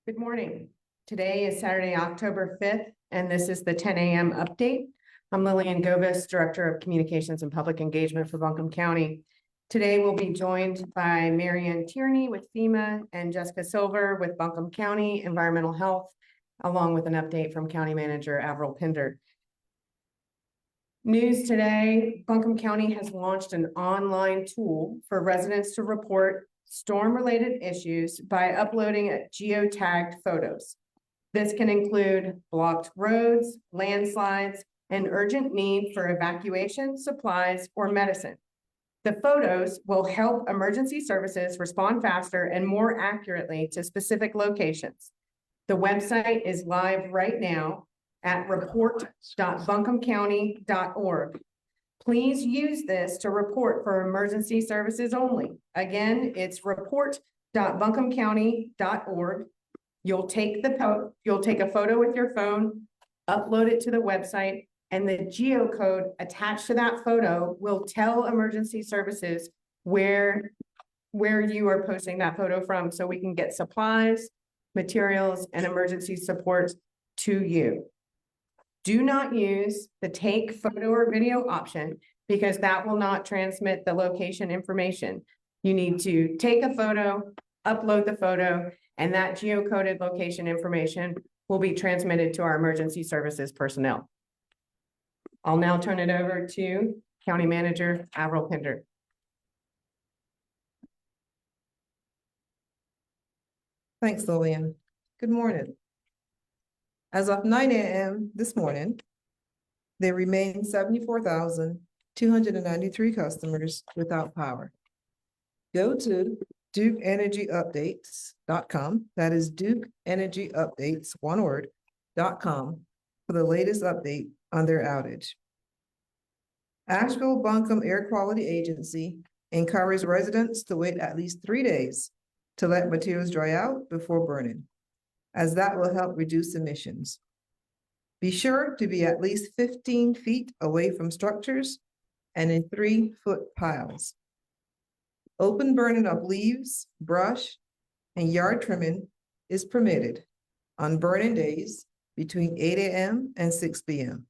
Good morning. Today is Saturday, October 5th, and this is the 10 a.m. update. I'm Lillian Gobis, Director of Communications and Public Engagement for Buncombe County. Today we'll be joined by Marianne Tierney with FEMA and Jessica Silver with Buncombe County Environmental Health, along with an update from County Manager Avril Pinder. News today, Buncombe County has launched an online tool for residents to report storm-related issues by uploading geotagged photos. This can include blocked roads, landslides, and urgent need for evacuation, supplies, or medicine. The photos will help emergency services respond faster and more accurately to specific locations. The website is live right now at report.buncombecounty.org. Please use this to report for emergency services only. Again, it's report.buncombecounty.org. You'll take a photo with your phone, upload it to the website, and the geocode attached to that photo will tell emergency services where you are posting that photo from, so we can get supplies, materials, and emergency support to you. Do not use the take photo or video option because that will not transmit the location information. You need to take a photo, upload the photo, and that geocoded location information will be transmitted to our emergency services personnel. I'll now turn it over to County Manager Avril Pinder. Thanks, Lillian. Good morning. As of 9 a.m. this morning, there remain 74,293 customers without power. Go to DukeEnergyUpdates.com. That is DukeEnergyUpdates, one word, .com for the latest update on their outage. Asheville Buncombe Air Quality Agency encourages residents to wait at least 3 days to let materials dry out before burning, as that will help reduce emissions. Be sure to be at least 15 feet away from structures and in 3-foot piles. Open burning of leaves, brush, and yard trimming is permitted on burning days between 8 a.m. and 6 p.m.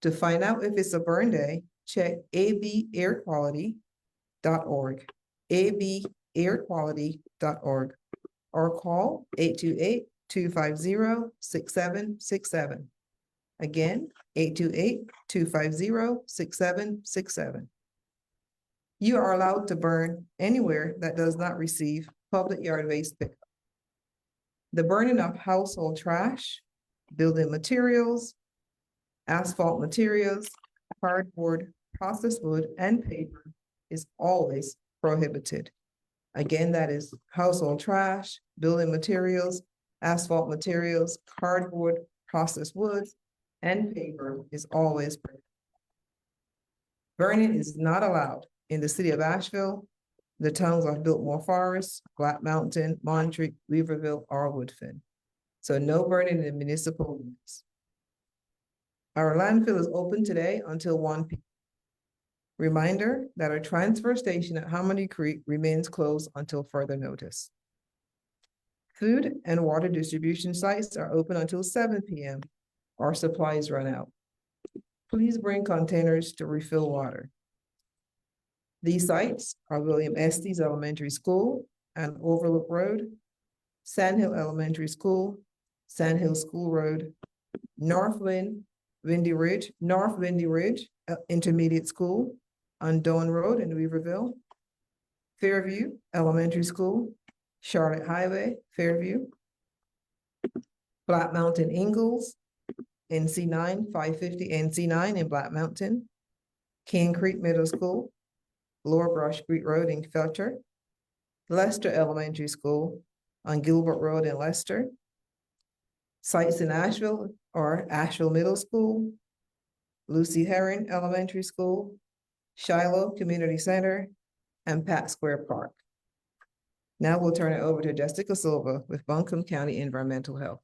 To find out if it's a burn day, check abairquality.org, abairquality.org, or call 828-250-6767. Again, 828-250-6767. You are allowed to burn anywhere that does not receive public yard waste pickup. The burning of household trash, building materials, asphalt materials, cardboard, processed wood, and paper is always prohibited. Again, that is household trash, building materials, asphalt materials, cardboard, processed woods, and paper is always prohibited. Burning is not allowed in the city of Asheville, the towns of Biltmore Forest, Black Mountain, Montreux, Weaverville, or Woodfin. So no burning in municipal limits. Our landfill is open today until 1 p.m. Reminder that our transfer station at Harmony Creek remains closed until further notice. Food and water distribution sites are open until 7 p.m. or supplies run out. Please bring containers to refill water. These sites are William Estes Elementary School and Overlook Road, Sandhill Elementary School, Sandhill School Road, North Windy Ridge Intermediate School on Doan Road in Weaverville, Fairview Elementary School, Charlotte Highway, Fairview, Black Mountain Ingalls, NC9, 550 NC9 in Black Mountain, Cane Creek Middle School, Lower Brush Street Road in Felcher, Lester Elementary School on Gilbert Road in Lester. Sites in Asheville are Asheville Middle School, Lucy Herring Elementary School, Shiloh Community Center, and Pat Square Park. Now we'll turn it over to Jessica Silva with Buncombe County Environmental Health.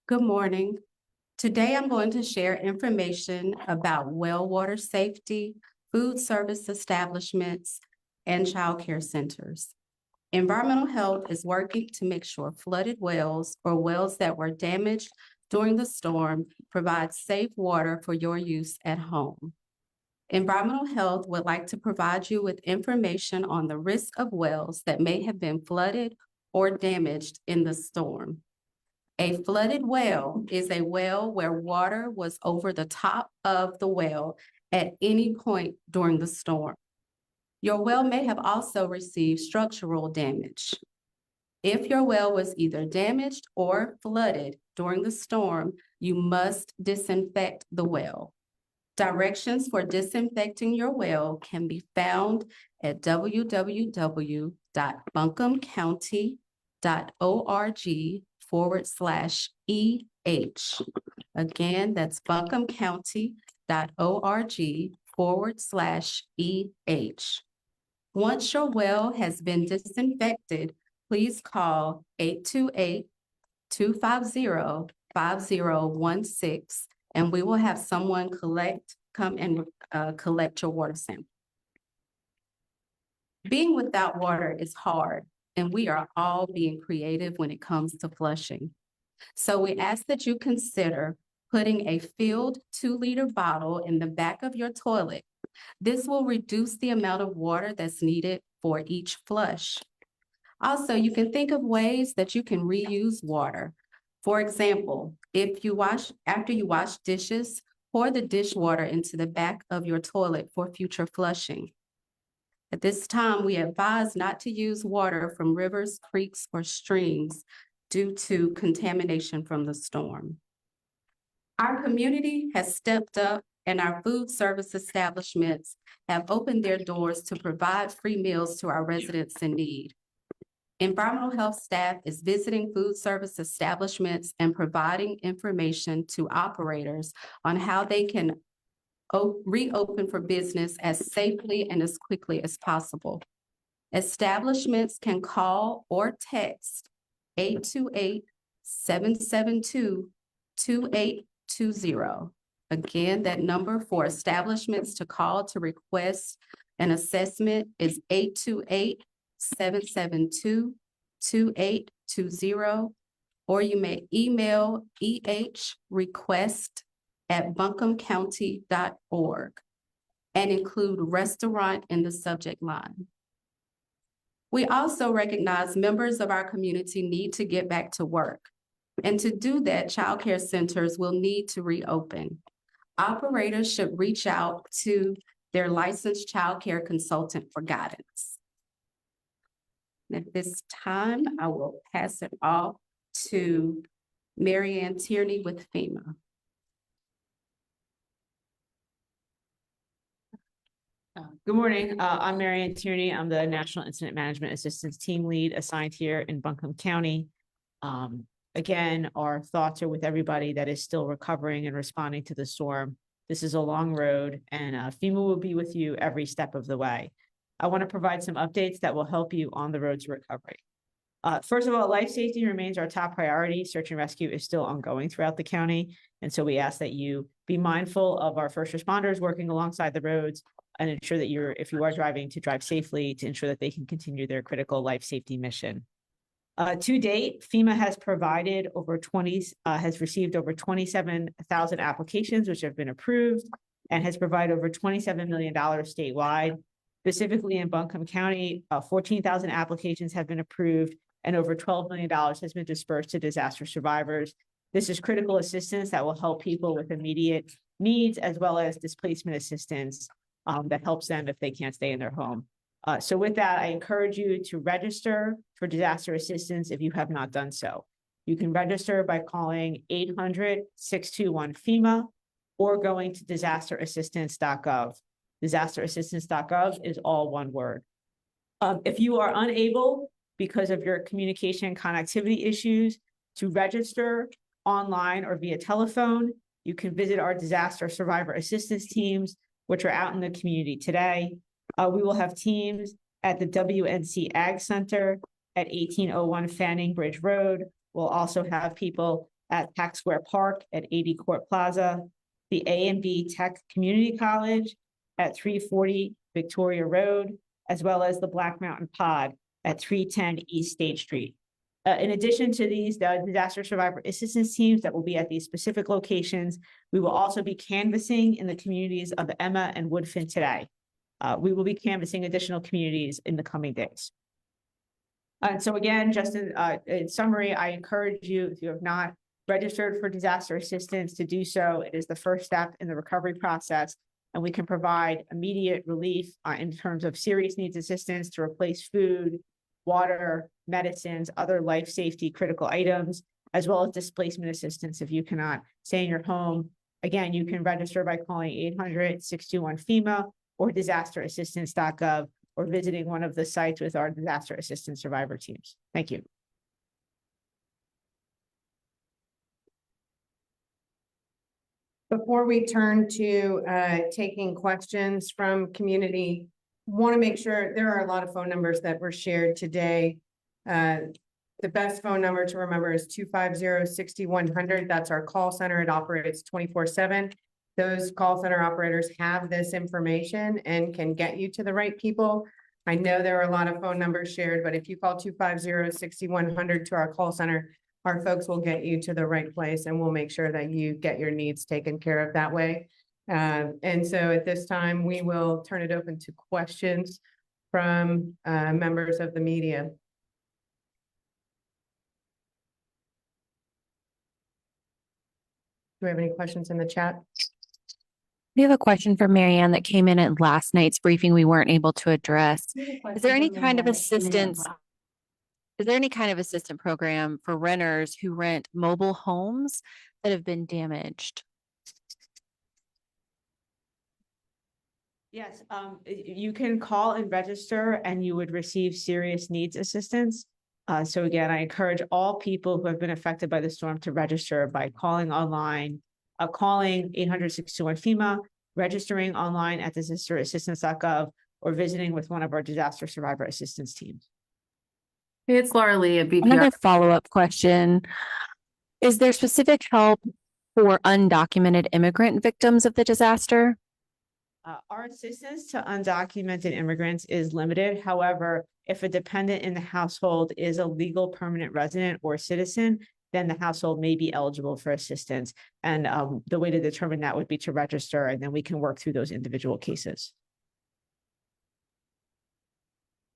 Good morning. Today I'm going to share information about well water safety food service establishments, and childcare centers. Environmental health is working to make sure flooded wells or wells that were damaged during the storm provide safe water for your use at home. Environmental health would like to provide you with information on the risk of wells that may have been flooded or damaged in the storm. A flooded well is a well where water was over the top of the well at any point during the storm. Your well may have also received structural damage. If your well was either damaged or flooded during the storm, you must disinfect the well. Directions for disinfecting your well can be found at www.buncombecounty.org/EH. Again, that's buncombecounty.org/EH. Once your well has been disinfected, please call 828-250-5016, and we will have someone come and collect your water sample. Being without water is hard, and we are all being creative when it comes to flushing. So we ask that you consider putting a filled 2-liter bottle in the back of your toilet. This will reduce the amount of water that's needed for each flush. Also, you can think of ways that you can reuse water. For example, after you wash dishes, pour the dishwater into the back of your toilet for future flushing. At this time, we advise not to use water from rivers, creeks, or streams due to contamination from the storm. Our community has stepped up, and our food service establishments have opened their doors to provide free meals to our residents in need. Environmental health staff is visiting food service establishments and providing information to operators on how they can reopen for business as safely and as quickly as possible. Establishments can call or text 828-772-2820. Again, that number for establishments to call to request an assessment is 828-772-2820, or you may email ehrequest@buncombecounty.org and include restaurant in the subject line. We also recognize members of our community need to get back to work. And to do that, childcare centers will need to reopen. Operators should reach out to their licensed childcare consultant for guidance. At this time, I will pass it off to Mary Ann Tierney with FEMA. Good morning. I'm Mary Ann Tierney. I'm the National Incident Management Assistance Team Lead assigned here in Buncombe County. Again, our thoughts are with everybody that is still recovering and responding to the storm. This is a long road, and FEMA will be with you every step of the way. I want to provide some updates that will help you on the road to recovery. First of all, life safety remains our top priority. Search and rescue is still ongoing throughout the county. And so we ask that you be mindful of our first responders working alongside the roads and ensure that if you are driving, to drive safely to ensure that they can continue their critical life safety mission. To date, FEMA has received over 27,000 applications, which have been approved, and has provided over $27 million statewide. Specifically in Buncombe County, 14,000 applications have been approved, and over $12 million has been dispersed to disaster survivors. This is critical assistance that will help people with immediate needs, as well as displacement assistance that helps them if they can't stay in their home. So with that, I encourage you to register for disaster assistance if you have not done so. You can register by calling 800-621-FEMA or going to disasterassistance.gov. Disasterassistance.gov is all one word. If you are unable, because of your communication connectivity issues, to register online or via telephone, you can visit our disaster survivor assistance teams, which are out in the community today. We will have teams at the WNC Ag Center at 1801 Fanning Bridge Road. We'll also have people at Tax Square Park at 80 Court Plaza, the A&B Tech Community College at 340 Victoria Road, as well as the Black Mountain Pod at 310 East State Street. In addition to these, the disaster survivor assistance teams that will be at these specific locations, we will also be canvassing in the communities of Emma and Woodfin today. We will be canvassing additional communities in the coming days. And so again, just in summary, I encourage you, if you have not registered for disaster assistance, to do so. It is the first step in the recovery process, and we can provide immediate relief in terms of serious needs assistance to replace food, water, medicines, other life safety critical items, as well as displacement assistance if you cannot stay in your home. Again, you can register by calling 800-621-FEMA or disasterassistance.gov or visiting one of the sites with our disaster assistance survivor teams. Thank you. Before we turn to taking questions from community, want to make sure there are a lot of phone numbers that were shared today. The best phone number to remember is 250-6100. That's our call center. It operates 24/7. Those call center operators have this information and can get you to the right people. I know there are a lot of phone numbers shared, but if you call 250-6100 to our call center, our folks will get you to the right place and we'll make sure that you get your needs taken care of that way. And so at this time, we will turn it open to questions from members of the media. Do we have any questions in the chat? We have a question for Marianne that came in at last night's briefing we weren't able to address. Is there any kind of assistance? Is there any kind of assistance program for renters who rent mobile homes that have been damaged? Yes, you can call and register and you would receive serious needs assistance. So again, I encourage all people who have been affected by the storm to register by calling online, calling 800-621-FEMA, registering online at disasterassistance.gov, or visiting with one of our disaster survivor assistance teams. Hey, it's Laura Lee at BPR. Another follow-up question. Is there specific help for undocumented immigrant victims of the disaster? Our assistance to undocumented immigrants is limited. However, if a dependent in the household is a legal permanent resident or citizen, then the household may be eligible for assistance. And the way to determine that would be to register, and then we can work through those individual cases.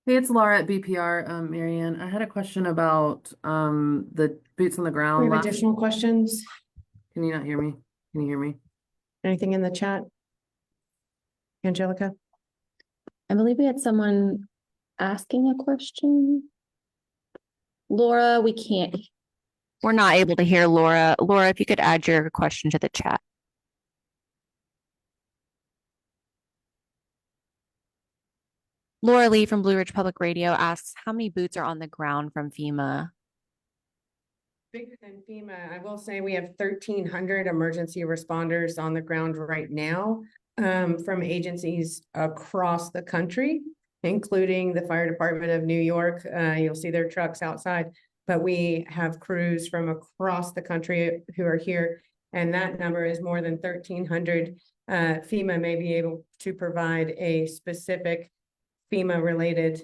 Hey, it's Laura at BPR. Marianne, I had a question about the boots on the We ground. have additional questions? Can you not hear me? Can you hear me? Anything in the chat? Angelica? I believe we had someone asking a question. Laura, we're not able to hear Laura. Laura, if you could add your question to the chat. Laura Lee from Blue Ridge Public Radio asks, how many boots are on the ground from FEMA? Bigger than FEMA, I will say we have 1,300 emergency responders on the ground right now from agencies across the country, including the Fire Department of New York. You'll see their trucks outside, but we have crews from across the country who are here, and that number is more than 1,300. FEMA may be able to provide a specific FEMA-related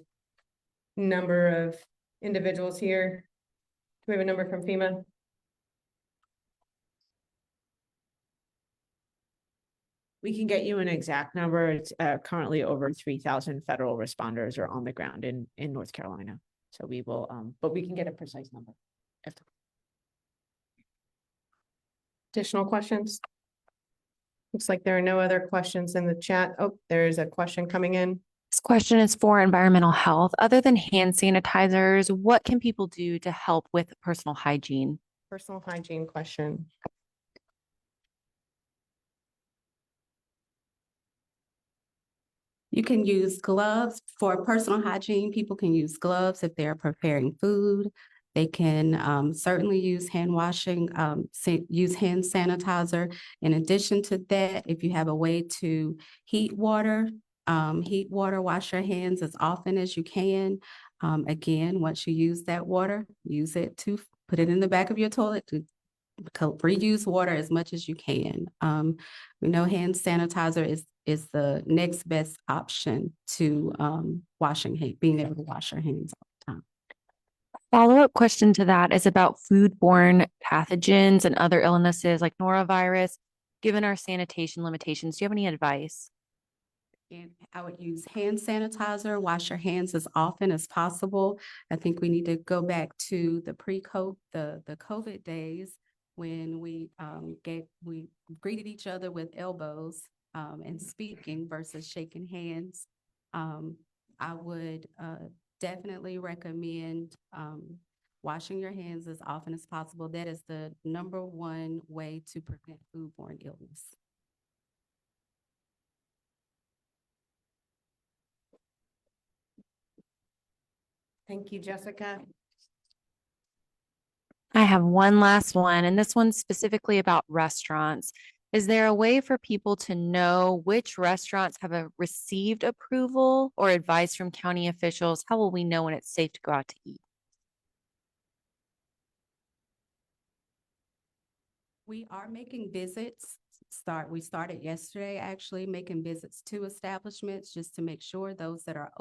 number of individuals here. Do we have a number from FEMA? We can get you an exact number. It's currently over 3,000 federal responders are on the ground in North Carolina. So we will, but we can get a precise number. Additional questions? Looks like there are no other questions in the chat. Oh, there is a question coming in. This question is for environmental health. Other than hand sanitizers, what can people do to help with personal hygiene? Personal hygiene question. You can use gloves for personal hygiene. People can use gloves if they're preparing food. They can certainly use hand washing, use hand sanitizer. In addition to that, if you have a way to heat water, wash your hands as often as you can. Again, once you use that water, use it to put it in the back of your toilet to reuse water as much as you can. We know hand sanitizer is is the next best option to being able to wash your hands all the time. Follow-up question to that is about foodborne pathogens and other illnesses like norovirus. Given our sanitation limitations, do you have any advice? And I would use hand sanitizer, wash your hands as often as possible. I think we need to go back to the the COVID days when we greeted each other with elbows and speaking versus shaking hands. I would definitely recommend washing your hands as often as possible. That is the #1 way to prevent foodborne illness. Thank you, Jessica. I have one last one, and this one's specifically about restaurants. Is there a way for people to know which restaurants have received approval or advice from county officials? How will we know when it's safe to go out to eat? We are making visits. We started yesterday, actually, making visits to establishments just to make sure those that are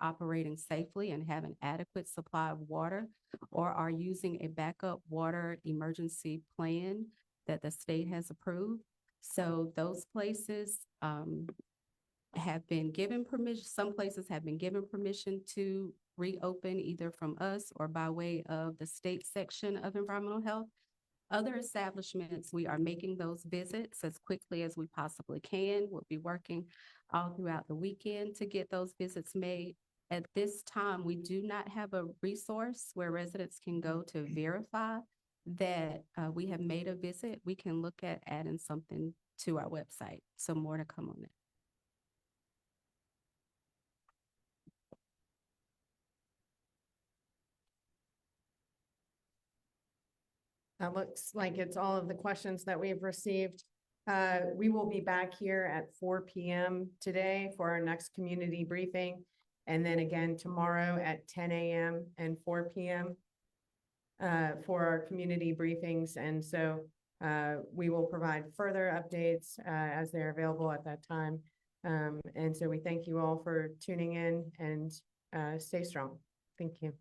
operating safely and have an adequate supply of water or are using a backup water emergency plan that the state has approved. So those places have been given permission. Some places have been given permission to reopen either from us or by way of the state section of environmental health. Other establishments, we are making those visits as quickly as we possibly can. We'll be working all throughout the weekend to get those visits made. At this time, we do not have a resource where residents can go to verify that we have made a visit. We can look at adding something to our website. So more to come on that. That looks like it's all of the questions that we've received. We will be back here at 4 p.m. today for our next community briefing. And then again tomorrow at 10 a.m. and 4 p.m. For our community briefings. And so we will provide further updates as they're available at that time. And so we thank you all for tuning in and stay strong. Thank you.